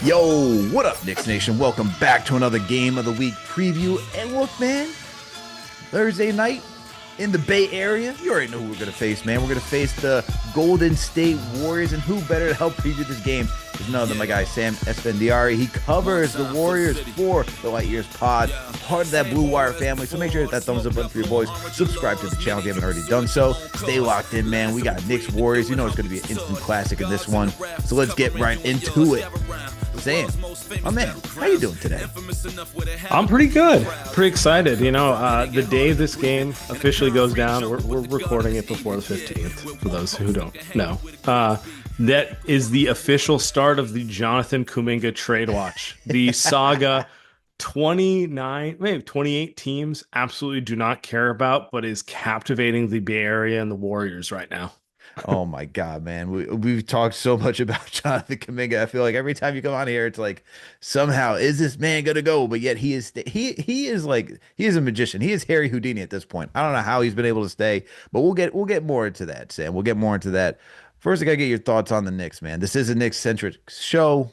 Yo, what up, Knicks Nation? Welcome back to another Game of the Week preview. And look, man, Thursday night in the Bay Area, you already know who we're going to face, man. We're going to face the Golden State Warriors, and who better to help preview this game is none other than my guy, Sam Esfandiari. He covers the Warriors for the Light Years Pod, part of that Blue Wire family, so make sure to hit that thumbs up button for your boys. Subscribe to the channel if you haven't already done so. Stay locked in, man. We got Knicks Warriors. You know it's going to be an instant classic in this one, so let's get right into it. Sam, my man, how you doing today? I'm pretty good. Pretty excited. The day this game officially goes down, we're recording it before the 15th, for those who don't know. That is the official start of the Jonathan Kuminga trade watch. The saga 29, maybe 28 teams absolutely do not care about, but is captivating the Bay Area and the Warriors right now. Oh my God, man. We've talked so much about Jonathan Kuminga. I feel like every time you come on here, it's like somehow is this man gonna go? But yet he is he is a magician. He is Harry Houdini at this point. I don't know how he's been able to stay, but we'll get more into that, Sam. We'll get more into that. First, I gotta get your thoughts on the Knicks, man. This is a Knicks centric show.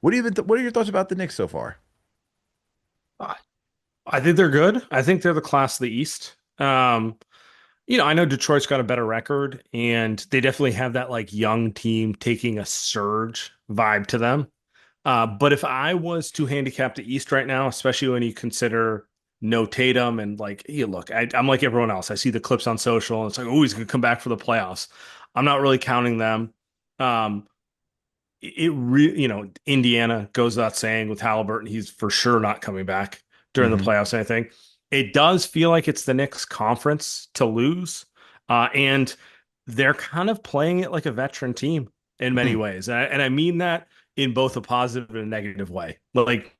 What are your thoughts about the Knicks so far? I I think they're good. I think they're the class of the East. I know Detroit's got a better record, and they definitely have that like young team taking a surge vibe to them. But if I was to handicap the East right now, especially when you consider no Tatum and like, look, I'm like everyone else. I see the clips on social, and it's like, oh, he's going to come back for the playoffs. I'm not really counting them. Um, Indiana goes without saying with Halliburton, he's for sure not coming back during the Hmm. playoffs. I think it does feel like it's the Knicks conference to lose. And they're kind of playing it like a veteran team in many ways. And I mean that in both a positive and a negative way. Like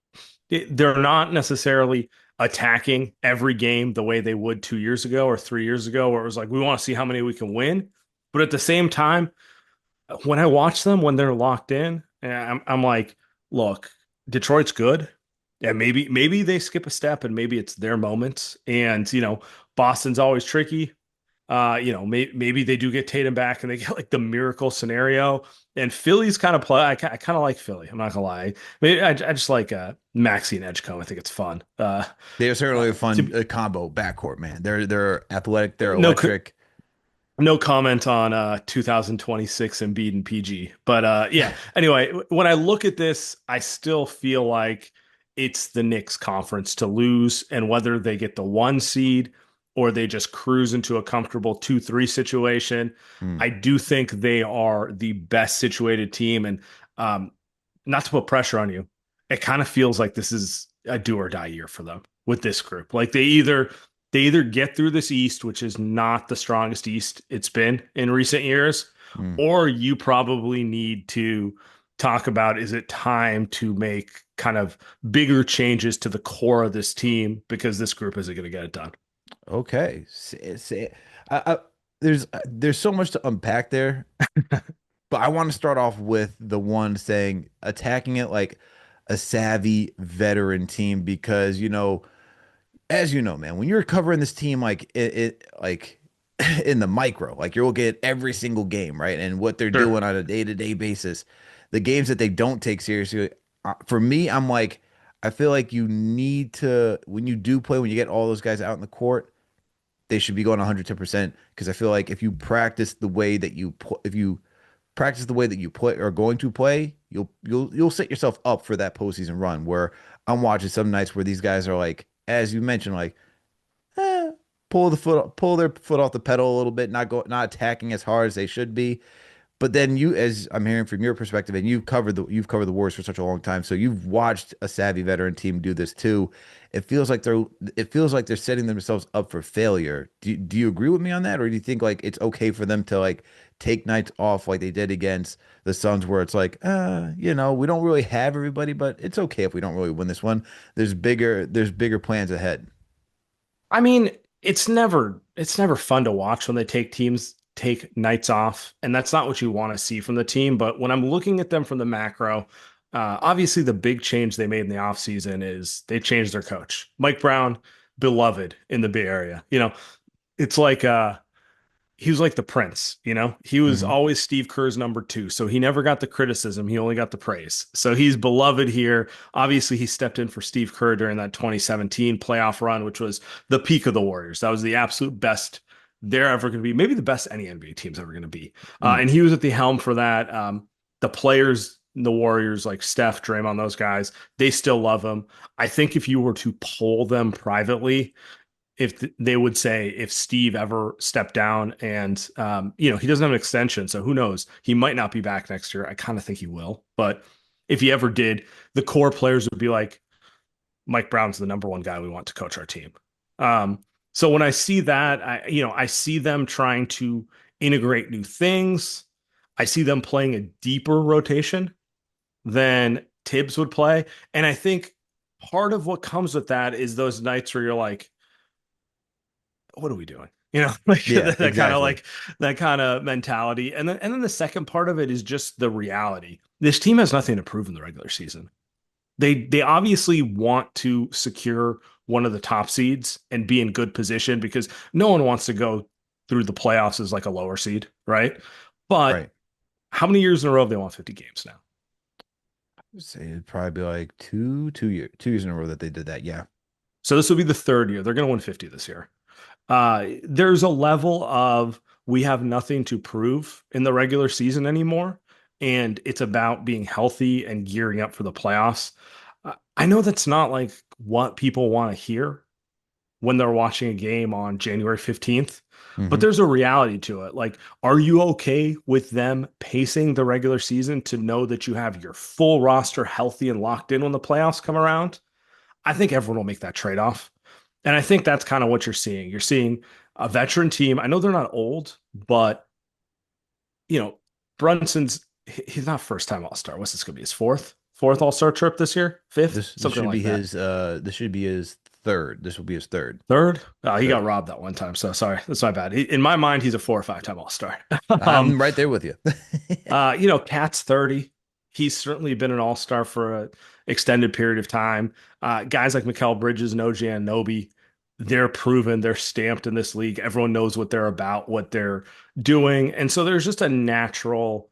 they're not necessarily attacking every game the way they would 2 years ago or 3 years ago, where it was like, we want to see how many we can win. But at the same time, when I watch them, when they're locked in, I'm like, look, Detroit's good. Yeah, maybe they skip a step and maybe it's their moment. And Boston's always tricky. Maybe they do get Tatum back and they get like the miracle scenario. And Philly's kind of play. I kind of like Philly. I'm not gonna lie. Maybe I just like Maxey and Edgecombe. I think it's fun. They're certainly a fun To, combo backcourt, man. They're athletic, they're no electric. No comment on 2026 Embiid and PG. But yeah, anyway, when I look at this, I still feel like it's the Knicks conference to lose, and whether they get the 1 seed or they just cruise into a comfortable 2-3 situation, Hmm. I do think they are the best situated team. And not to put pressure on you, it kind of feels like this is a do or die year for them with this group. Like they either get through this East, which is not the strongest East it's been in recent years, Hmm. or you probably need to talk about, is it time to make kind of bigger changes to the core of this team because this group isn't going to get it done. Okay. I, there's so much to unpack there, but I want to start off with the one saying attacking it like a savvy veteran team because as you know, man, when you're covering this team like it like in the micro, like you'll get every single game, right? And what they're Sure. doing on a day-to-day basis. The games that they don't take seriously, for me, I'm like, I feel like you need to when you do play, when you get all those guys out in the court, they should be going 110% because I feel like if you practice the way that if you practice the way that you play or going to play, you'll set yourself up for that postseason run where I'm watching some nights where these guys are like, as you mentioned, like eh, pull their foot off the pedal a little bit, not attacking as hard as they should be. But then you, as I'm hearing from your perspective, and you've covered the Warriors for such a long time, so you've watched a savvy veteran team do this too. It feels like they're setting themselves up for failure. Do you agree with me on that, or do you think like it's okay for them to like take nights off like they did against the Suns, where it's like, we don't really have everybody, but it's okay if we don't really win this one. There's bigger plans ahead. I mean, it's never fun to watch when they take nights off, and that's not what you want to see from the team. But when I'm looking at them from the macro, obviously the big change they made in the offseason is they changed their coach. Mike Brown, beloved in the Bay Area. It's like he was like the prince, you know? He was Hmm. always Steve Kerr's number two. So he never got the criticism. He only got the praise. So he's beloved here. Obviously, he stepped in for Steve Kerr during that 2017 playoff run, which was the peak of the Warriors. That was the absolute best they're ever going to be. Maybe the best any NBA team's ever going to be. Mm. And he was at the helm for that. The players, the Warriors, like Steph, Draymond, those guys, they still love him. I think if you were to poll them privately, if they would say if Steve ever stepped down and he doesn't have an extension, so who knows? He might not be back next year. I kind of think he will, but if he ever did, the core players would be like, Mike Brown's the number one guy we want to coach our team. Um, so when I see that, I see them trying to integrate new things. I see them playing a deeper rotation than Tibbs would play, and I think part of what comes with that is those nights where you're like, what are we doing? Like Yeah, that kind of exactly. like that kind of mentality. And then the second part of it is just the reality. This team has nothing to prove in the regular season. They obviously want to secure one of the top seeds and be in good position because no one wants to go through the playoffs as like a lower seed, right? But Right. how many years in a row have they won 50 games now? Say it'd probably be like 2 years in a row that they did that. Yeah. So this will be the third year. They're going to win 50 this year. There's a level of we have nothing to prove in the regular season anymore, and it's about being healthy and gearing up for the playoffs. I know that's not like what people want to hear when they're watching a game on January 15th, but Hmm. there's a reality to it. Like, are you okay with them pacing the regular season to know that you have your full roster healthy and locked in when the playoffs come around? I think everyone will make that trade off. And I think that's kind of what you're seeing. You're seeing a veteran team. I know they're not old, but you know, Brunson's he's not first time All-Star. What's this gonna be? His fourth All-Star trip this year? Fifth? This Something should be like that. his third. This will be his third. Third? He got Third. robbed that one time. So sorry. That's my bad. In my mind, he's a 4 or 5 time All-Star. um, I'm right there with you. Cat's 30. He's certainly been an all-star for an extended period of time. Guys like Mikal Bridges and OG Anunoby, they're proven, they're stamped in this league. Everyone knows what they're about, what they're doing. And so there's just a natural,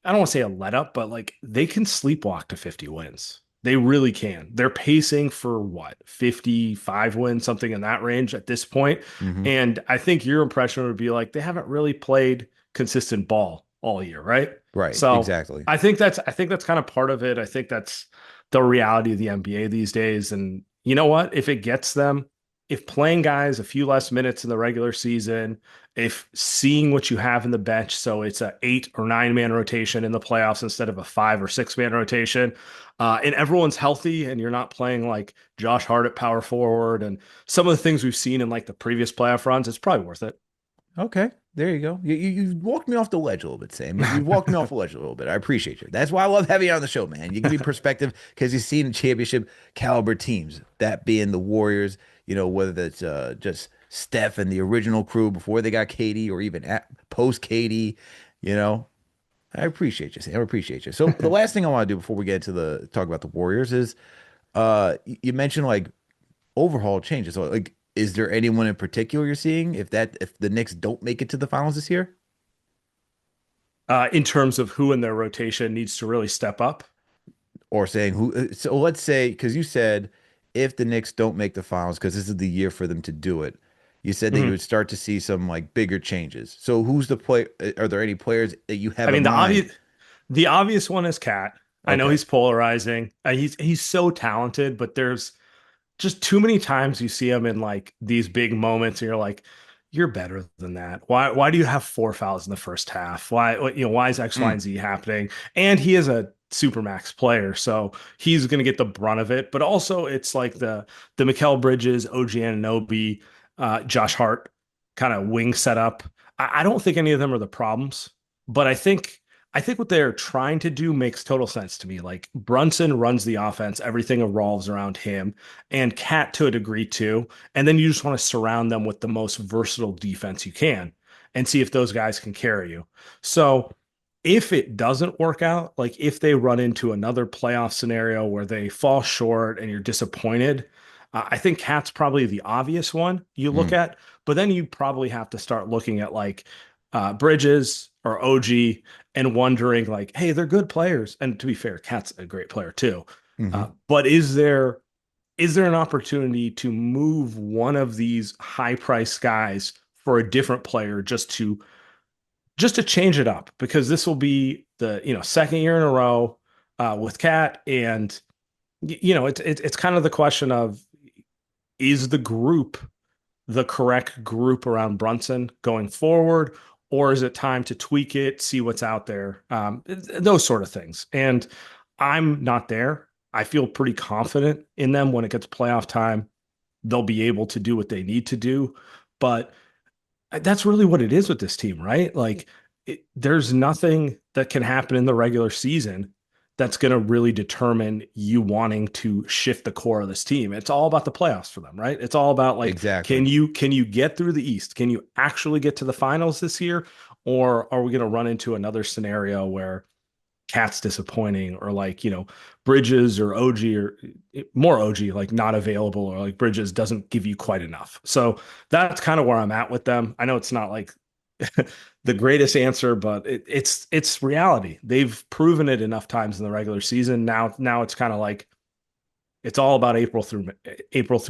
I don't want to say a let up, but like they can sleepwalk to 50 wins. They really can. They're pacing for what, 55 wins, something in that range at this point. Hmm. And I think your impression would be like they haven't really played consistent ball all year, right? Right. So Exactly. I think that's kind of part of it. I think that's the reality of the NBA these days. And you know what? If it gets them, if playing guys a few less minutes in the regular season, if seeing what you have in the bench, so it's a 8 or 9 man rotation in the playoffs instead of a 5 or 6 man rotation, and everyone's healthy, and you're not playing like Josh Hart at power forward, and some of the things we've seen in like the previous playoff runs, it's probably worth it. Okay. There you go. You walked me off the ledge a little bit, Sam. You walked me off the ledge a little bit. I appreciate you. That's why I love having you on the show, man. You give me perspective because you've seen championship caliber teams, that being the Warriors, whether that's just Steph and the original crew before they got Katie or even post Katie, you know. I appreciate you, Sam. I appreciate you. So the last thing I want to do before we get into the talk about the Warriors is you mentioned like overhaul changes. So like is there anyone in particular you're seeing if the Knicks don't make it to the finals this year? In terms of who in their rotation needs to really step up. Or saying who so let's say because you said if the Knicks don't make the finals because this is the year for them to do it. You said that you Mhm. would start to see some like bigger changes. So who's the play? Are there any players that you I have in mean, mind? the obvious one is Cat. I know Okay. he's polarizing. He's so talented, but there's just too many times you see him in like these big moments, and you're like, you're better than that. Why do you have 4 fouls in the first half? Why is X, Y, Mm, and Z happening? And he is a supermax player, so he's gonna get the brunt of it. But also it's like the Mikal Bridges, OG Anunoby, Josh Hart kind of wing setup. I don't think any of them are the problems, but I think what they're trying to do makes total sense to me. Like Brunson runs the offense, everything revolves around him, and Cat to a degree too. And then you just want to surround them with the most versatile defense you can and see if those guys can carry you. So if it doesn't work out, like if they run into another playoff scenario where they fall short and you're disappointed, I think Cat's probably the obvious one you look mm. at. But then you probably have to start looking at like Bridges or OG and wondering like, hey, they're good players. And to be fair, Cat's a great player too. Hmm. But is there an opportunity to move one of these high price guys for a different player just to change it up? Because this will be the second year in a row with Cat, and it's kind of the question of, is the group the correct group around Brunson going forward, or is it time to tweak it, see what's out there, those sort of things. And I'm not there. I feel pretty confident in them when it gets playoff time. They'll be able to do what they need to do. But that's really what it is with this team, right? Like, there's nothing that can happen in the regular season that's going to really determine you wanting to shift the core of this team. It's all about the playoffs for them, right? It's all about like, Exactly. can you get through the East? Can you actually get to the finals this year? Or are we going to run into another scenario where Cat's disappointing, or like, Bridges or OG, or more OG, like not available, or like Bridges doesn't give you quite enough. So that's kind of where I'm at with them. I know it's not like the greatest answer, but it's reality. They've proven it enough times in the regular season. Now it's kind of like it's all about April through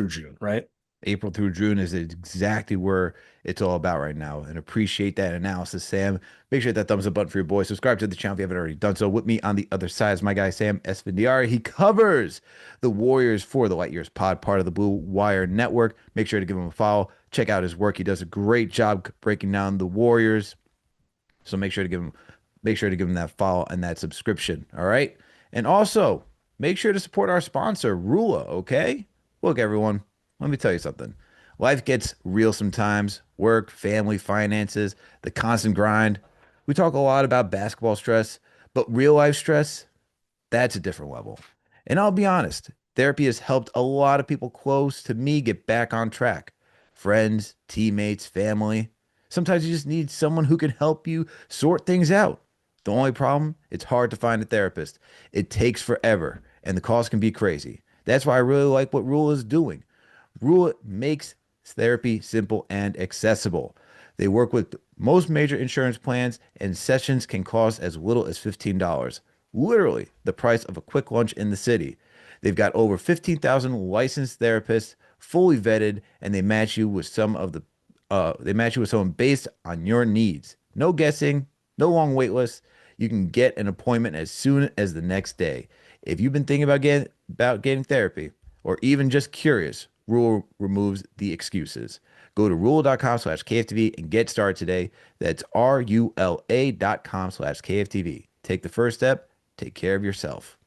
June, right? April through June is exactly where it's all about right now. And appreciate that analysis, Sam. Make sure to hit that thumbs up button for your boy. Subscribe to the channel if you haven't already done so. With me on the other side is my guy, Sam Esfandiari. He covers the Warriors for the Light Years Pod, part of the Blue Wire Network. Make sure to give him a follow. Check out his work. He does a great job breaking down the Warriors. So make sure to give him that follow and that subscription. All right. And also make sure to support our sponsor, Rula. Okay. Look, everyone, let me tell you something. Life gets real sometimes. Work, family, finances, the constant grind. We talk a lot about basketball stress, but real life stress, that's a different level. And I'll be honest, therapy has helped a lot of people close to me get back on track. Friends, teammates, family. Sometimes you just need someone who can help you sort things out. The only problem, it's hard to find a therapist. It takes forever, and the cost can be crazy. That's why I really like what Rule is doing. Rule makes therapy simple and accessible. They work with most major insurance plans, and sessions can cost as little as $15. Literally the price of a quick lunch in the city. They've got over 15,000 licensed therapists, fully vetted, and they match you with someone based on your needs. No guessing, no long wait lists. You can get an appointment as soon as the next day. If you've been thinking about getting therapy, or even just curious, Rule removes the excuses. Go to rule.com/KFTV and get started today. That's RULA.com/KFTV. Take the first step, take care of yourself.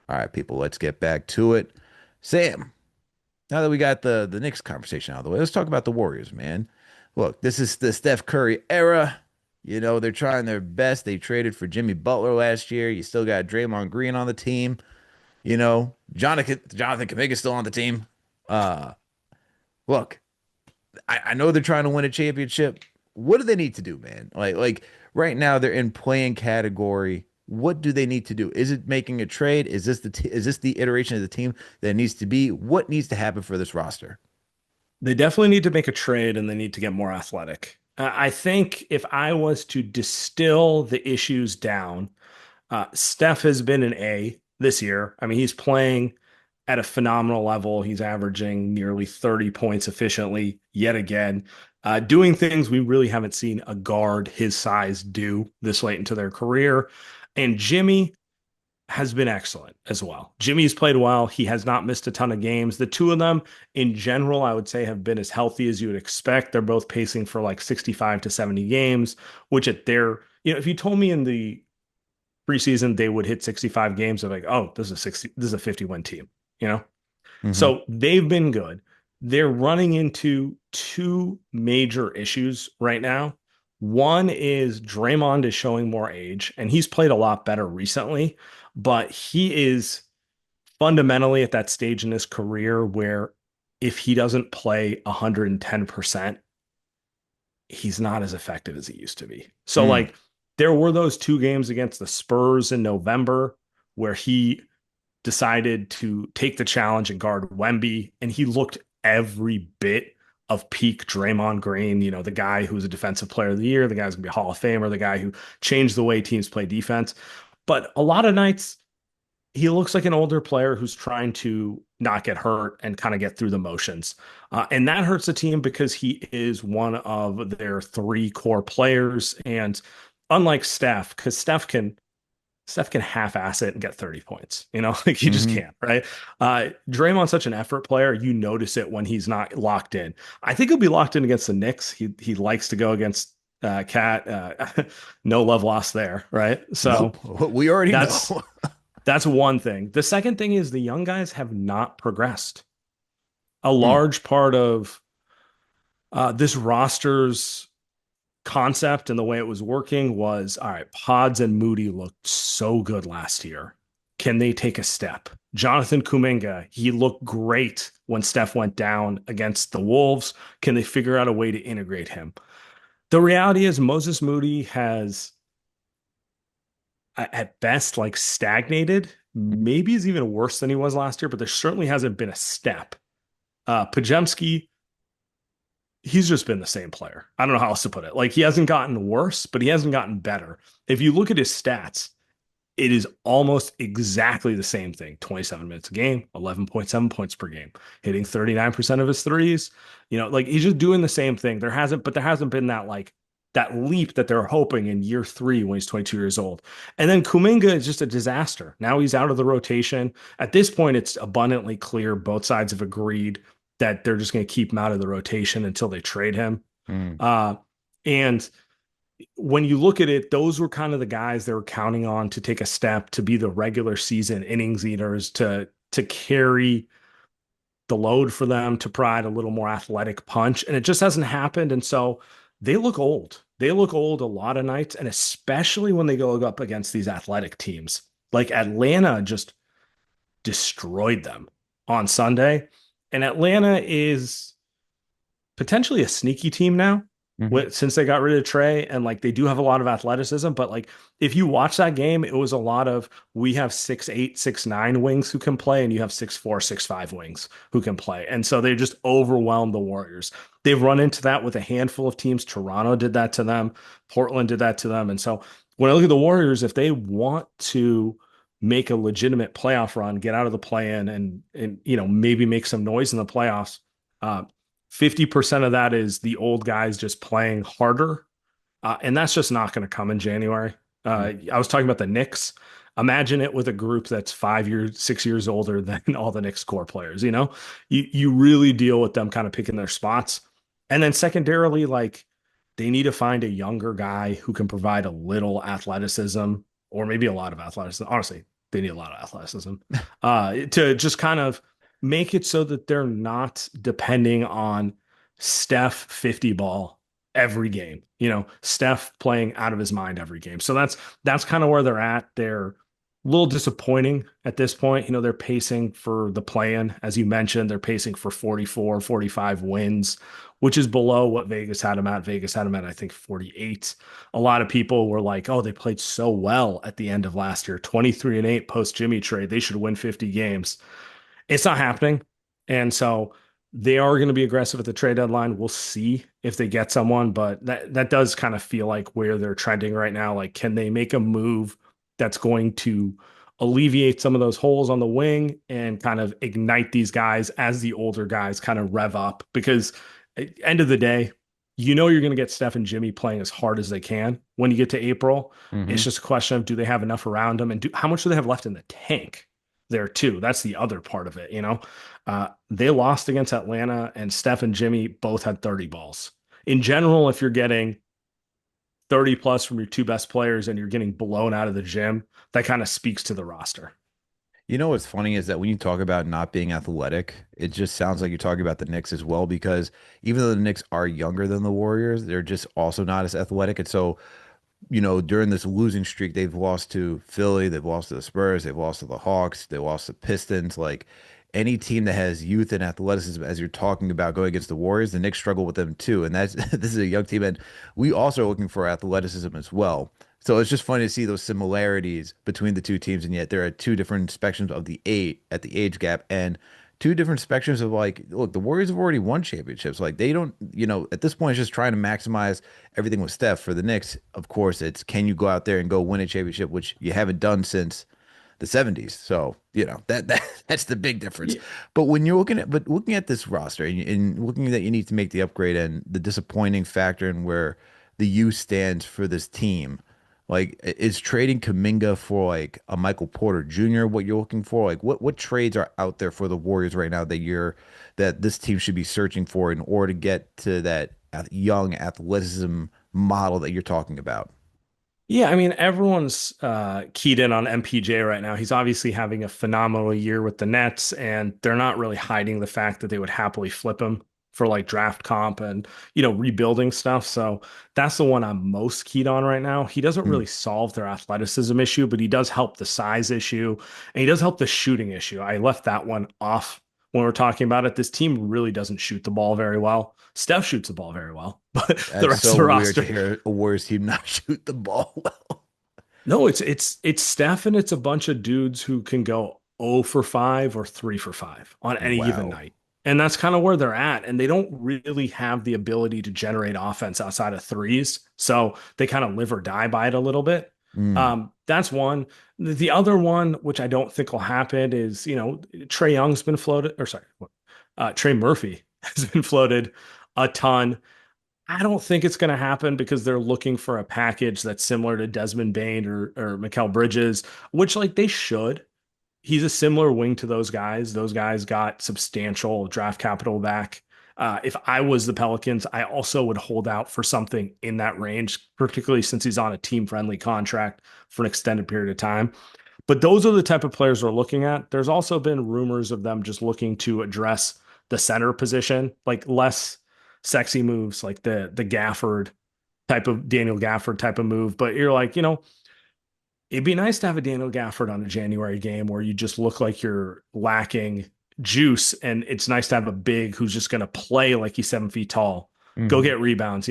All right, people, let's get back to it. Sam, now that we got the Knicks conversation out of the way, let's talk about the Warriors, man. Look, this is the Steph Curry era. They're trying their best. They traded for Jimmy Butler last year. You still got Draymond Green on the team. Jonathan Kuminga's still on the team. Uh, Look, I know they're trying to win a championship. What do they need to do, man? Like right now they're in playing category. What do they need to do? Is it making a trade? Is this the iteration of the team that needs to be? What needs to happen for this roster? They definitely need to make a trade, and they need to get more athletic. I think if I was to distill the issues down, Steph has been an A this year. I mean, he's playing at a phenomenal level. He's averaging nearly 30 points efficiently yet again, doing things we really haven't seen a guard his size do this late into their career. And Jimmy has been excellent as well. Jimmy's played well. He has not missed a ton of games. The two of them in general, I would say, have been as healthy as you would expect. They're both pacing for like 65 to 70 games, which at their, if you told me in the preseason they would hit 65 games, I'm like, oh, this is a 50 win team, you know? Hmm. So they've been good. They're running into two major issues right now. One is Draymond is showing more age, and he's played a lot better recently, but he is fundamentally at that stage in his career where if he doesn't play 110%, he's not as effective as he used to be. So, Mm. like, there were those two games against the Spurs in November where he decided to take the challenge and guard Wemby, and he looked every bit of peak Draymond Green, the guy who's a defensive player of the year, the guy's gonna be a Hall of Famer, the guy who changed the way teams play defense. But a lot of nights he looks like an older player who's trying to not get hurt and kind of get through the motions. And that hurts the team because he is one of their three core players. And unlike Steph, because Steph can half-ass it and get 30 points. Like he just Hmm. can't, right? Draymond's such an effort player. You notice it when he's not locked in. I think he'll be locked in against the Knicks. He likes to go against Cat. No love lost there, right? So Nope. We already that's know. that's one thing. The second thing is the young guys have not progressed. A Mm, large part of this roster's concept and the way it was working was all right, Pods and Moody looked so good last year. Can they take a step? Jonathan Kuminga, he looked great when Steph went down against the Wolves. Can they figure out a way to integrate him? The reality is, Moses Moody has, at best, like stagnated. Maybe is even worse than he was last year, but there certainly hasn't been a step. Pajemski, he's just been the same player. I don't know how else to put it. Like he hasn't gotten worse, but he hasn't gotten better. If you look at his stats, it is almost exactly the same thing. 27 minutes a game, 11.7 points per game, hitting 39% of his threes. Like he's just doing the same thing. There hasn't been that leap that they're hoping in year three when he's 22 years old. And then Kuminga is just a disaster. Now he's out of the rotation. At this point, it's abundantly clear both sides have agreed that they're just going to keep him out of the rotation until they trade him. mm. Uh, and when you look at it, those were kind of the guys they were counting on to take a step to be the regular season innings eaters to carry the load for them to provide a little more athletic punch, and it just hasn't happened. And so they look old. They look old a lot of nights, and especially when they go up against these athletic teams. Like Atlanta just destroyed them on Sunday, and Atlanta is potentially a sneaky team now Hmm. since they got rid of Trey, and like they do have a lot of athleticism, but like if you watch that game, it was a lot of we have 6'8", 6'9" wings who can play, and you have 6'4", 6'5" wings who can play. And so they just overwhelmed the Warriors. They've run into that with a handful of teams. Toronto did that to them, Portland did that to them. And so when I look at the Warriors, if they want to make a legitimate playoff run, get out of the play-in and maybe make some noise in the playoffs, uh, 50% of that is the old guys just playing harder. And that's just not going to come in January. I was talking about the Knicks. Imagine it with a group that's 5 years, 6 years older than all the Knicks core players. You really deal with them kind of picking their spots. And then secondarily, like they need to find a younger guy who can provide a little athleticism or maybe a lot of athleticism. Honestly, they need a lot of athleticism to just kind of make it so that they're not depending on Steph 50 ball every game. Steph playing out of his mind every game. So that's kind of where they're at. They're a little disappointing at this point. They're pacing for the play-in. As you mentioned, they're pacing for 44, 45 wins, which is below what Vegas had them at. Vegas had them at, I think, 48. A lot of people were like, oh, they played so well at the end of last year, 23-8 post Jimmy trade. They should win 50 games. It's not happening. And so they are going to be aggressive at the trade deadline. We'll see if they get someone, but that does kind of feel like where they're trending right now. Like, can they make a move that's going to alleviate some of those holes on the wing and kind of ignite these guys as the older guys kind of rev up? Because at the end of the day, you're going to get Steph and Jimmy playing as hard as they can when you get to April. It's Hmm. just a question of do they have enough around them and how much do they have left in the tank there too? That's the other part of it. They lost against Atlanta, and Steph and Jimmy both had 30 balls. In general, if you're getting 30 plus from your two best players and you're getting blown out of the gym, that kind of speaks to the roster. You know what's funny is that when you talk about not being athletic, it just sounds like you're talking about the Knicks as well, because even though the Knicks are younger than the Warriors, they're just also not as athletic. And so during this losing streak, they've lost to Philly, they've lost to the Spurs, they've lost to the Hawks, they lost to Pistons. Like any team that has youth and athleticism, as you're talking about going against the Warriors, the Knicks struggle with them too. And that's this is a young team, and we also are looking for athleticism as well. So it's just funny to see those similarities between the two teams, and yet there are two different spectrums of the age gap. And two different spectrums of like, look, the Warriors have already won championships. Like they don't, at this point, it's just trying to maximize everything with Steph. For the Knicks, of course, it's can you go out there and go win a championship, which you haven't done since the 70s. So, that's the big difference. Yeah, But when you're looking at this roster and looking that you need to make the upgrade and the disappointing factor in where the U stands for this team, like is trading Kaminga for like a Michael Porter Jr. what you're looking for? Like what trades are out there for the Warriors right now that this team should be searching for in order to get to that young athleticism model that you're talking about? Yeah, I mean, everyone's keyed in on MPJ right now. He's obviously having a phenomenal year with the Nets, and they're not really hiding the fact that they would happily flip him for like draft comp and, rebuilding stuff. So that's the one I'm most keyed on right now. He doesn't Mm. really solve their athleticism issue, but he does help the size issue and he does help the shooting issue. I left that one off when we're talking about it. This team really doesn't shoot the ball very well. Steph shoots the ball very well, but the That's rest of so the weird to roster. hear a Warriors team not shoot the ball well. No, it's Steph and it's a bunch of dudes who can go 0 for 5 or 3 for 5 on any given Wow. night. And that's kind of where they're at. And they don't really have the ability to generate offense outside of threes. So they kind of live or die by it a little bit. Mm. That's one. The other one, which I don't think will happen, is, Trey Young's been floated, or sorry, Trey Murphy has been floated a ton. I don't think it's going to happen because they're looking for a package that's similar to Desmond Bain or Mikal Bridges, which like they should. He's a similar wing to those guys. Those guys got substantial draft capital back. If I was the Pelicans, I also would hold out for something in that range, particularly since he's on a team friendly contract for an extended period of time. But those are the type of players we're looking at. There's also been rumors of them just looking to address the center position, like less sexy moves, like the Gafford type of Daniel Gafford type of move. But you're like, it'd be nice to have a Daniel Gafford on a January game where you just look like you're lacking juice, and it's nice to have a big who's just going to play like he's 7 feet tall, go Hmm. get rebounds.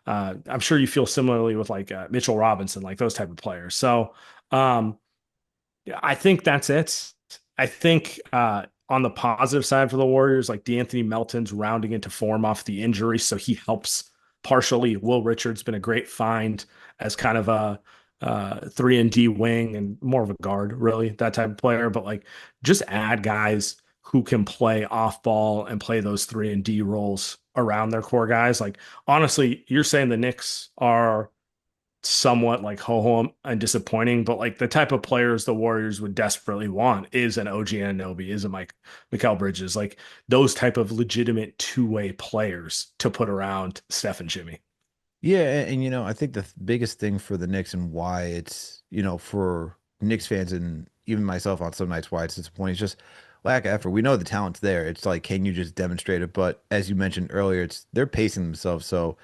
I'm sure you feel similarly with like Mitchell Robinson, like those type of players. So um, I think that's it. I think on the positive side for the Warriors, like D'Anthony Melton's rounding into form off the injury, so he helps partially. Will Richard's been a great find as kind of a 3 and D wing and more of a guard, really, that type of player. But like just add guys who can play off ball and play those 3 and D roles around their core guys. Like honestly, you're saying the Knicks are somewhat like ho-hum and disappointing, but like the type of players the Warriors would desperately want is an OG Anunoby, is a Mikal Bridges, like those type of legitimate two-way players to put around Steph and Jimmy. Yeah, and I think the biggest thing for the Knicks and why it's, for Knicks fans and even myself on some nights why it's disappointing is just lack of effort. We know the talent's there. It's like, can you just demonstrate it? But as you mentioned earlier, they're pacing themselves. So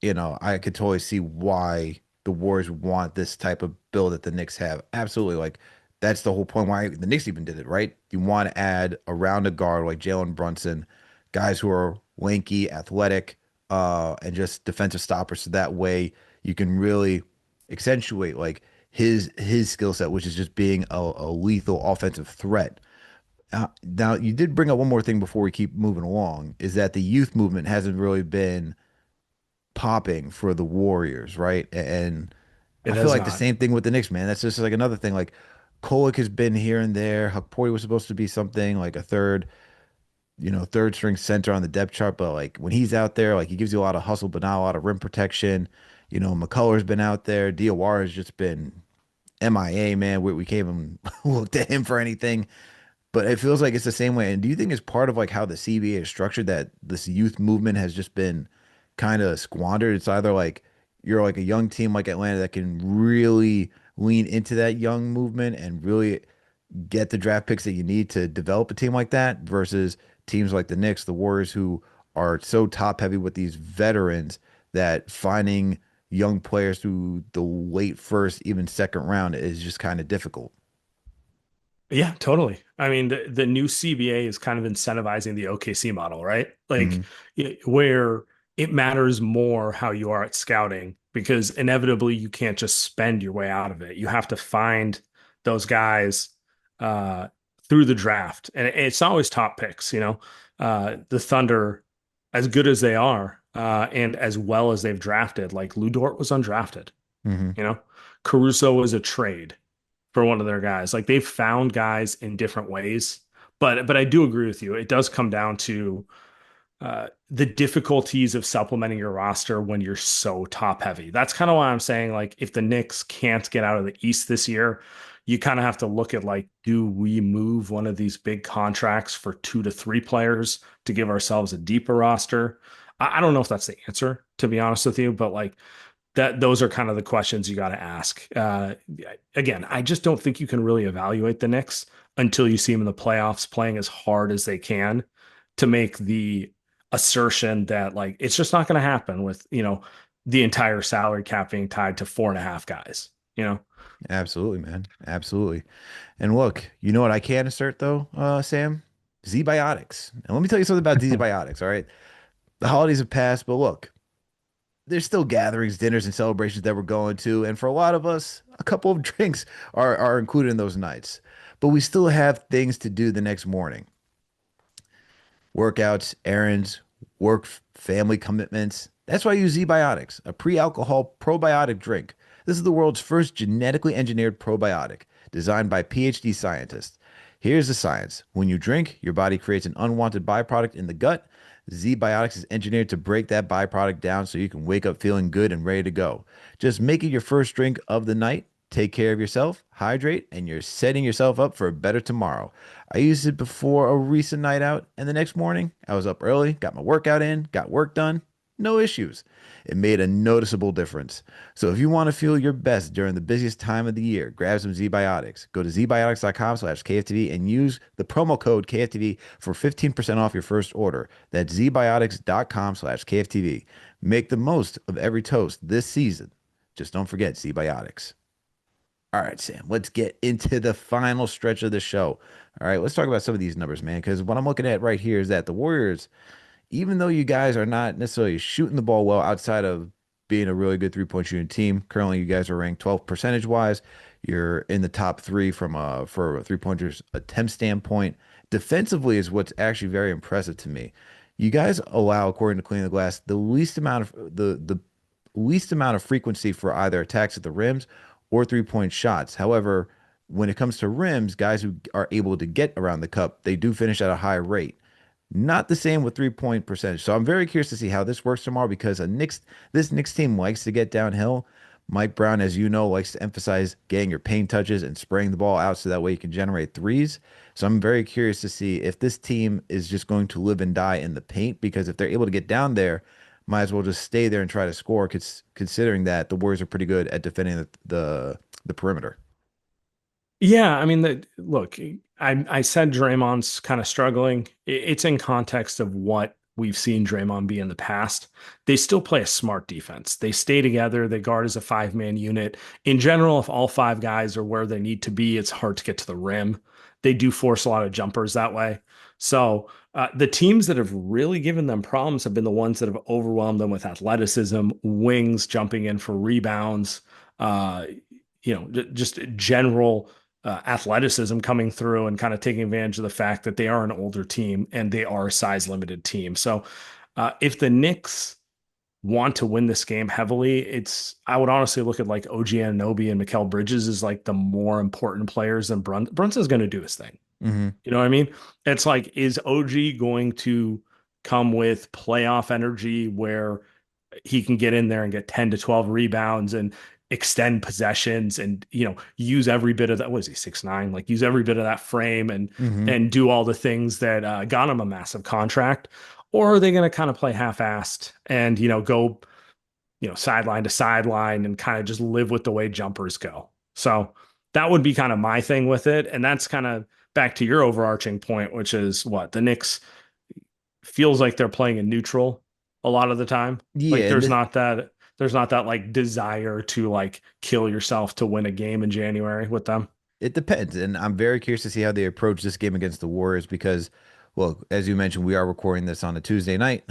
I could totally see why the Warriors would want this type of build that the Knicks have. Absolutely. Like that's the whole point why the Knicks even did it, right? You want to add around a guard like Jalen Brunson, guys who are lanky, athletic, and just defensive stoppers. So that way you can really accentuate like his skill set, which is just being a lethal offensive threat. Now, you did bring up one more thing before we keep moving along, is that the youth movement hasn't really been popping for the Warriors, right? And I It feel has like the not. same thing with the Knicks, man. That's just like another thing. Like Kolek has been here and there. Hukporti was supposed to be something like a third string center on the depth chart, but like when he's out there, like he gives you a lot of hustle, but not a lot of rim protection. McCullough's been out there. Diawara has just been MIA, man. We can't even look to him for anything. But it feels like it's the same way. And do you think it's part of like how the CBA is structured that this youth movement has just been kind of squandered? It's either like you're like a young team like Atlanta that can really lean into that young movement and really get the draft picks that you need to develop a team like that versus teams like the Knicks, the Warriors, who are so top heavy with these veterans that finding young players through the late first, even second round is just kind of difficult. Yeah, totally. I mean, the new CBA is kind of incentivizing the OKC model, right? Like Hmm. where it matters more how you are at scouting because inevitably you can't just spend your way out of it. You have to find those guys uh through the draft, and it's not always top picks. The Thunder, as good as they are, and as well as they've drafted, like Lou Dort was undrafted. Hmm. You know, Caruso was a trade for one of their guys. Like they've found guys in different ways, but I do agree with you. It does come down to the difficulties of supplementing your roster when you're so top heavy. That's kind of why I'm saying, like, if the Knicks can't get out of the East this year, you kind of have to look at, like, do we move one of these big contracts for 2 to 3 players to give ourselves a deeper roster? I don't know if that's the answer, to be honest with you, but like those are kind of the questions you got to ask. Again, I just don't think you can really evaluate the Knicks until you see them in the playoffs playing as hard as they can to make the assertion that like it's just not going to happen with the entire salary cap being tied to 4.5 guys. You know, Absolutely, man. Absolutely. And look, you know what I can assert though, Sam? Z-biotics. And let me tell you something about Z-biotics, all right? The holidays have passed, but look, there's still gatherings, dinners, and celebrations that we're going to. And for a lot of us, a couple of drinks are included in those nights. But we still have things to do the next morning. Workouts, errands, work, family commitments. That's why I use Z-Biotics, a pre-alcohol probiotic drink. This is the world's first genetically engineered probiotic designed by PhD scientists. Here's the science. When you drink, your body creates an unwanted byproduct in the gut. Z-Biotics is engineered to break that byproduct down so you can wake up feeling good and ready to go. Just make it your first drink of the night. Take care of yourself, hydrate, and you're setting yourself up for a better tomorrow. I used it before a recent night out, and the next morning I was up early, got my workout in, got work done. No issues. It made a noticeable difference. So if you want to feel your best during the busiest time of the year, grab some ZBiotics. Go to zbiotics.com/KFTV and use the promo code KFTV for 15% off your first order. That's zbiotics.com/KFTV. Make the most of every toast this season. Just don't forget ZBiotics. All right, Sam, let's get into the final stretch of the show. All right, let's talk about some of these numbers, man, because what I'm looking at right here is that the Warriors, even though you guys are not necessarily shooting the ball well outside of being a really good three-point shooting team, currently you guys are ranked 12th percentage wise. You're in the top three from for a three-pointers attempt standpoint. Defensively is what's actually very impressive to me. You guys allow, according to Clean the Glass, the least amount of frequency for either attacks at the rims or three-point shots. However, when it comes to rims, guys who are able to get around the cup, they do finish at a high rate. Not the same with three-point percentage. So I'm very curious to see how this works tomorrow because this Knicks team likes to get downhill. Mike Brown, as you know, likes to emphasize getting your paint touches and spraying the ball out so that way you can generate threes. So I'm very curious to see if this team is just going to live and die in the paint because if they're able to get down there, might as well just stay there and try to score, considering that the Warriors are pretty good at defending the perimeter. yeah. I mean, look, I said Draymond's kind of struggling. It's in context of what we've seen Draymond be in the past. They still play a smart defense. They stay together. They guard as a 5-man unit. In general, if all 5 guys are where they need to be, it's hard to get to the rim. They do force a lot of jumpers that way. So the teams that have really given them problems have been the ones that have overwhelmed them with athleticism, wings jumping in for rebounds, uh, just general athleticism coming through and kind of taking advantage of the fact that they are an older team and they are a size limited team. So if the Knicks want to win this game heavily, I would honestly look at like OG Anunoby and Mikal Bridges as like the more important players than Brunson's going to do his thing. Hmm. You know what I mean? It's like, is OG going to come with playoff energy where he can get in there and get 10 to 12 rebounds and extend possessions and use every bit of that? What is he, 6'9"? Like use every bit of that frame and Hmm. do all the things that got him a massive contract? Or are they going to kind of play half-assed and go sideline to sideline and kind of just live with the way jumpers go? So that would be kind of my thing with it. And that's kind of back to your overarching point, which is what the Knicks feels like they're playing in neutral a lot of the time. Like Yeah, and there's not that like desire to like kill yourself to win a game in January with them. it depends. And I'm very curious to see how they approach this game against the Warriors because, well, as you mentioned, we are recording this on a Tuesday night.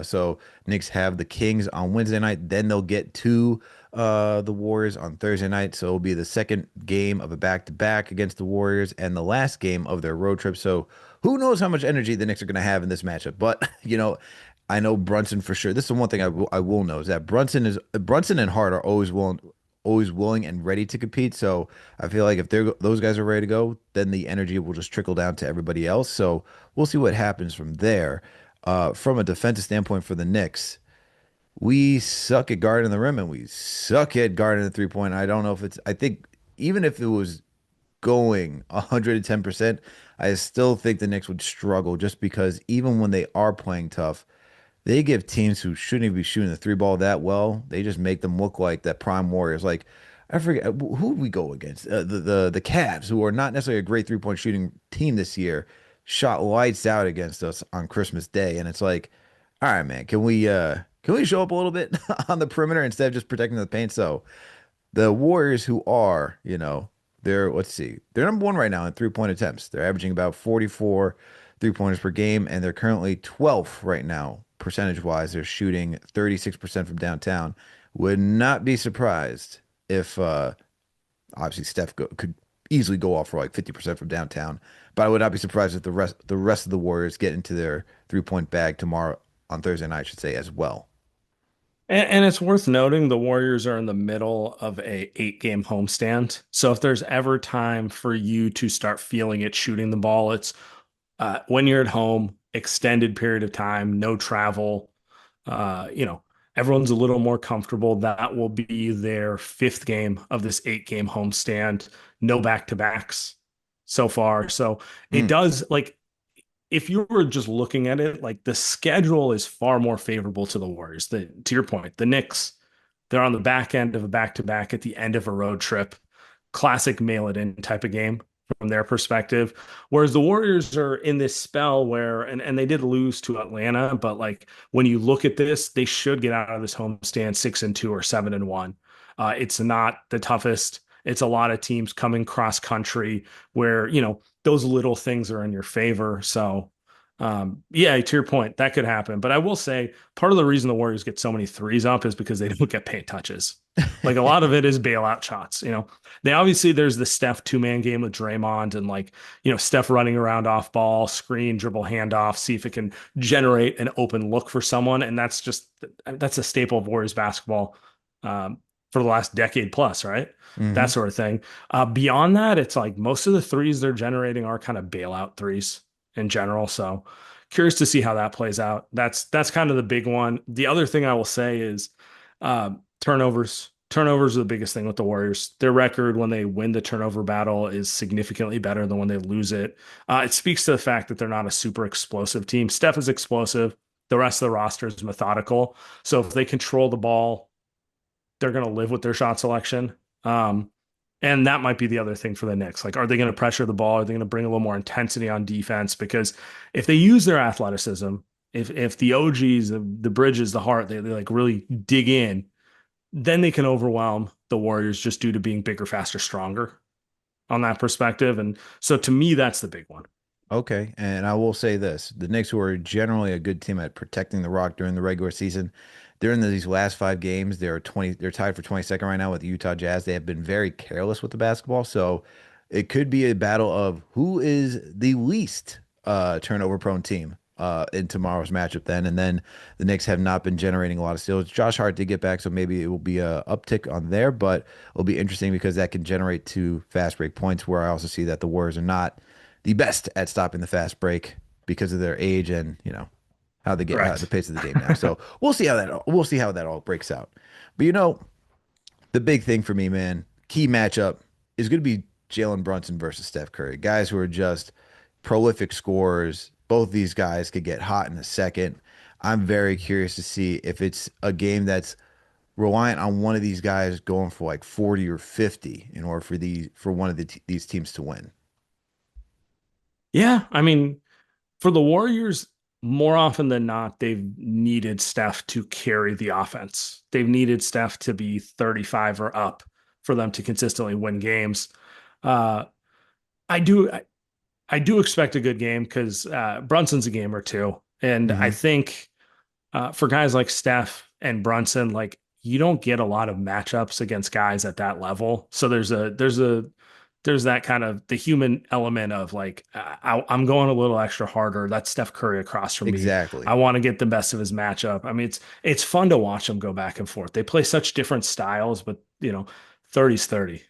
So Knicks have the Kings on Wednesday night. Then they'll get to the Warriors on Thursday night. So it'll be the second game of a back-to-back against the Warriors and the last game of their road trip. So who knows how much energy the Knicks are going to have in this matchup. But, I know Brunson for sure. This is the one thing I will know is that Brunson and Hart are always willing and ready to compete. So I feel like if those guys are ready to go, then the energy will just trickle down to everybody else. So we'll see what happens from there. From a defensive standpoint for the Knicks, we suck at guarding the rim and we suck at guarding the 3 point. I don't know if I think even if it was going 110%, I still think the Knicks would struggle just because even when they are playing tough, they give teams who shouldn't even be shooting the three ball that well, they just make them look like that prime Warriors. Like, I forget who we go against. The Cavs, who are not necessarily a great 3 point shooting team this year, shot lights out against us on Christmas Day. And it's like, all right, man, can we show up a little bit on the perimeter instead of just protecting the paint? So the Warriors, who are, let's see, they're number one right now in 3 point attempts. They're averaging about 44 3 pointers per game, and they're currently 12th right now, percentage wise. They're shooting 36% from downtown. Would not be surprised if, obviously, could easily go off for like 50% from downtown, but I would not be surprised if the rest of the Warriors get into their 3 point bag tomorrow on Thursday night, I should say, as well. And it's worth noting the Warriors are in the middle of a 8 game homestand. So if there's ever time for you to start feeling it shooting the ball, it's when you're at home, extended period of time, no travel, everyone's a little more comfortable. That will be their fifth game of this 8 game homestand. No back-to-backs so far. So it Mm. does like if you were just looking at it, like the schedule is far more favorable to the Warriors. To your point, the Knicks, they're on the back end of a back-to-back at the end of a road trip. Classic mail it in type of game from their perspective. Whereas the Warriors are in this spell where, and they did lose to Atlanta, but like when you look at this, they should get out of this homestand 6-2 or 7-1. It's not the toughest. It's a lot of teams coming cross country where, those little things are in your favor. So, yeah, to your point, that could happen. But I will say part of the reason the Warriors get so many threes up is because they don't get paint touches. Like a lot of it is bailout shots. They obviously there's the Steph 2 man game with Draymond and like, Steph running around off ball, screen, dribble, handoff, see if it can generate an open look for someone. And that's a staple of Warriors basketball for the last decade plus, right? That Hmm. sort of thing. Beyond that, it's like most of the threes they're generating are kind of bailout threes in general. So curious to see how that plays out. That's kind of the big one. The other thing I will say is turnovers. Turnovers are the biggest thing with the Warriors. Their record when they win the turnover battle is significantly better than when they lose it. It speaks to the fact that they're not a super explosive team. Steph is explosive. The rest of the roster is methodical. So if they control the ball, they're going to live with their shot selection. Um, and that might be the other thing for the Knicks. Like, are they going to pressure the ball? Are they going to bring a little more intensity on defense? Because if they use their athleticism, if the OGs, the Bridges, the Hart, they like really dig in, then they can overwhelm the Warriors just due to being bigger, faster, stronger on that perspective. And so to me, that's the big one. Okay, and I will say this: the Knicks, who are generally a good team at protecting the rock during the regular season, during these last 5 games, they're tied for 22nd right now with the Utah Jazz. They have been very careless with the basketball, so it could be a battle of who is the least turnover prone team in tomorrow's matchup. And then the Knicks have not been generating a lot of steals. Josh Hart did get back, so maybe it will be a uptick on there, but it'll be interesting because that can generate two fast break points. Where I also see that the Warriors are not the best at stopping the fast break because of their age and how they get the Correct. pace of the game now. So we'll see how that all breaks out. But the big thing for me, man, key matchup is going to be Jalen Brunson versus Steph Curry. Guys who are just prolific scorers. Both these guys could get hot in a second. I'm very curious to see if it's a game that's reliant on one of these guys going for like 40 or 50 in order for one of these teams to win. Yeah. I mean, for the Warriors, more often than not, they've needed Steph to carry the offense. They've needed Steph to be 35 or up for them to consistently win games. Uh, I do I do expect a good game because Brunson's a gamer too. And I Hmm. think for guys like Steph and Brunson, like you don't get a lot of matchups against guys at that level. So there's that kind of the human element of like I'm going a little extra harder. That's Steph Curry across from me. I Exactly. want to get the best of his matchup. I mean, it's fun to watch them go back and forth. They play such different styles, but 30's 30.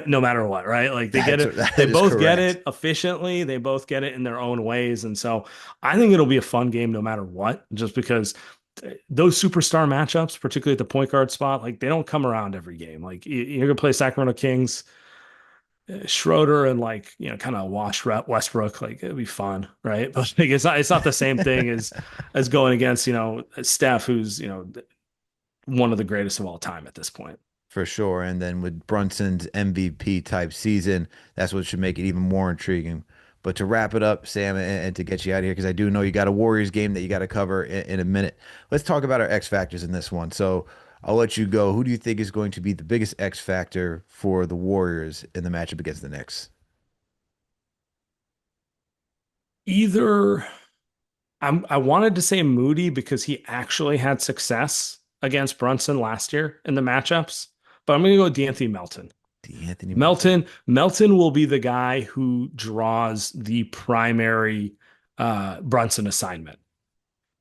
No matter what, right? Like they get it, That they is both get correct. it efficiently, they both get it in their own ways. And so I think it'll be a fun game no matter what, just because those superstar matchups, particularly at the point guard spot, like they don't come around every game. Like you're gonna play Sacramento Kings, Schroeder, and like kind of wash Westbrook. Like it'd be fun, right? But like it's not the same thing as going against Steph, who's one of the greatest of all time at this point. For sure. And then with Brunson's MVP type season, that's what should make it even more intriguing. But to wrap it up, Sam, and to get you out of here, because I do know you got a Warriors game that you got to cover in a minute. Let's talk about our X factors in this one. So I'll let you go. Who do you think is going to be the biggest X factor for the Warriors in the matchup against the Knicks? Either I wanted to say Moody because he actually had success against Brunson last year in the matchups, but I'm going to go with D'Anthony Melton. D'Anthony Melton. Melton will be the guy who draws the primary Brunson assignment.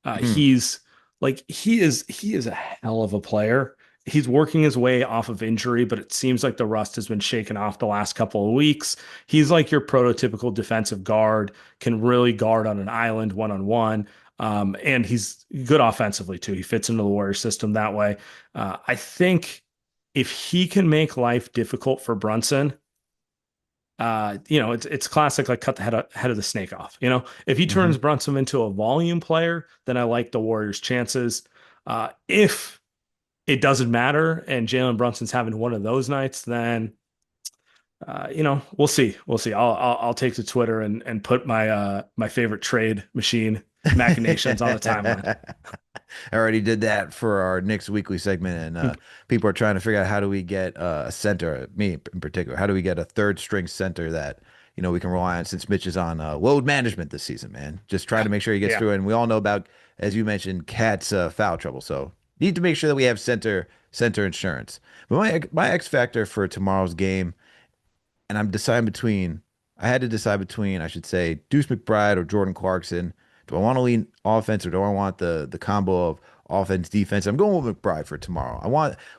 Hmm. He's like he is a hell of a player. He's working his way off of injury, but it seems like the rust has been shaken off the last couple of weeks. He's like your prototypical defensive guard, can really guard on an island one on one. And he's good offensively too. He fits into the Warrior system that way. I think if he can make life difficult for Brunson, it's classic like cut the head of the snake off. If he turns Hmm. Brunson into a volume player, then I like the Warriors' chances. If it doesn't matter and Jalen Brunson's having one of those nights, then we'll see. We'll see. I'll take to Twitter and put my favorite trade machine machinations on the timeline. I already did that for our Knicks weekly segment, and people are trying to figure out how do we get a center, me in particular, how do we get a third string center that we can rely on since Mitch is on load management this season, man. Just trying to make sure he gets Yeah. through it. And we all know about, as you mentioned, Cat's foul trouble, so need to make sure that we have center insurance. But my X factor for tomorrow's game, and I'm deciding between, I had to decide between, I should say, Deuce McBride or Jordan Clarkson. Do I want to lean offense or do I want the combo of offense, defense? I'm going with McBride for tomorrow.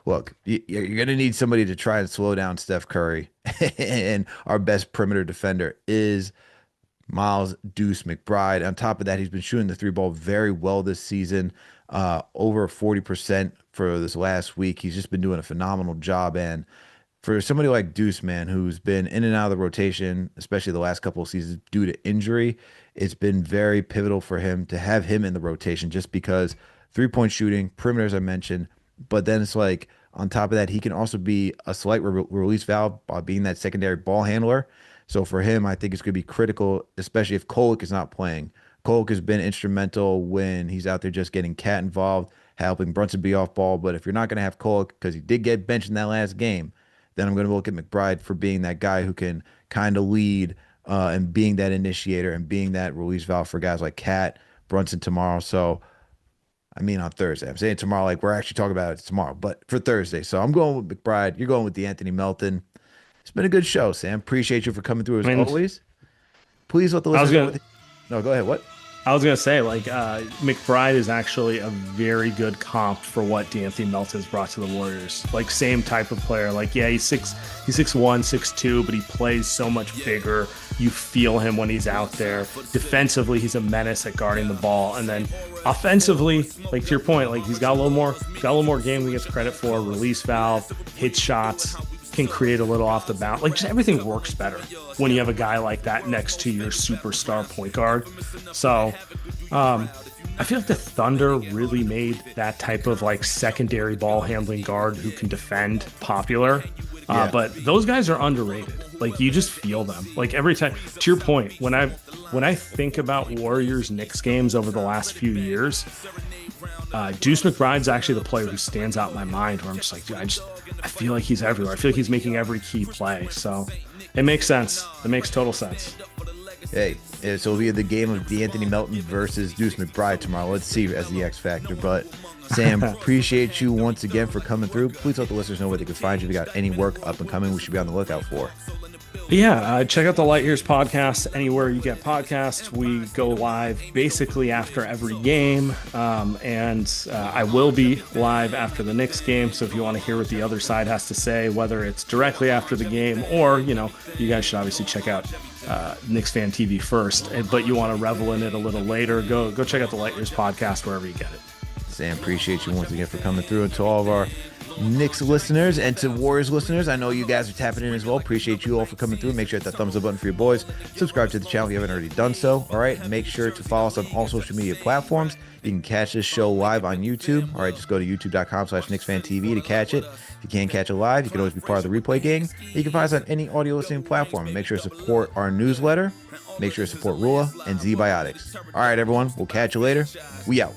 Look, you're going to need somebody to try and slow down Steph Curry. And our best perimeter defender is Miles Deuce McBride. On top of that, he's been shooting the three ball very well this season, over 40% for this last week. He's just been doing a phenomenal job. And for somebody like Deuce, man, who's been in and out of the rotation, especially the last couple of seasons due to injury, it's been very pivotal for him to have him in the rotation just because 3-point shooting, perimeter, as I mentioned, but then it's like on top of that, he can also be a slight release valve by being that secondary ball handler. So for him, I think it's going to be critical, especially if Kolek is not playing. Kolek has been instrumental when he's out there just getting Cat involved, helping Brunson be off ball. But if you're not going to have Kolek, because he did get benched in that last game, then I'm going to look at McBride for being that guy who can kind of lead and being that initiator and being that release valve for guys like Cat, Brunson tomorrow. So, I mean, on Thursday. I'm saying tomorrow, like we're actually talking about it tomorrow, but for Thursday. So I'm going with McBride. You're going with the Anthony Melton. It's been a good show, Sam. Appreciate you for coming through as I mean, always. Please let the I was listeners know what gonna they... No, go ahead. What? I was gonna say, like, McBride is actually a very good comp for what D'Anthony Melton's brought to the Warriors. Like, same type of player. Like, yeah, he's 6'1", 6'2", but he plays so much bigger. You feel him when he's out there. Defensively, he's a menace at guarding the ball, and then offensively, like to your point, like he's got a little more game than he gets credit for. Release valve, hits shots, can create a little off the bounce. Like just everything works better when you have a guy like that next to your superstar point guard. So I feel like the Thunder really made that type of like secondary ball handling guard who can defend popular. Yeah. But those guys are underrated. Like you just feel them. Like every time. To your point, when I think about Warriors Knicks games over the last few years, Deuce McBride's actually the player who stands out in my mind. Where I'm just like, dude, I feel like he's everywhere. I feel like he's making every key play. So it makes sense. It makes total sense. Hey, so it'll be the game of D'Anthony Melton versus Deuce McBride tomorrow. Let's see as the X Factor. But Sam, appreciate you once again for coming through. Please let the listeners know where they can find you. If you got any work up and coming, we should be on the lookout for. Yeah, check out the Light Years podcast anywhere you get podcasts. We go live basically after every game, and I will be live after the Knicks game. So if you want to hear what the other side has to say, whether it's directly after the game or, you guys should obviously check out Knicks Fan TV first, but you want to revel in it a little later, go check out the Light Years podcast wherever you get it. Sam, appreciate you once again for coming through, and to all of our Knicks listeners and to Warriors listeners, I know you guys are tapping in as well. Appreciate you all for coming through. Make sure to hit that thumbs up button for your boys. Subscribe to the channel if you haven't already done so. All right. Make sure to follow us on all social media platforms. You can catch this show live on YouTube. All right. Just go to youtube.com/KnicksFanTV to catch it. If you can't catch it live, you can always be part of the replay gang. You can find us on any audio listening platform. Make sure to support our newsletter. Make sure to support Rula and Z Biotics. All right, everyone. We'll catch you later. We out.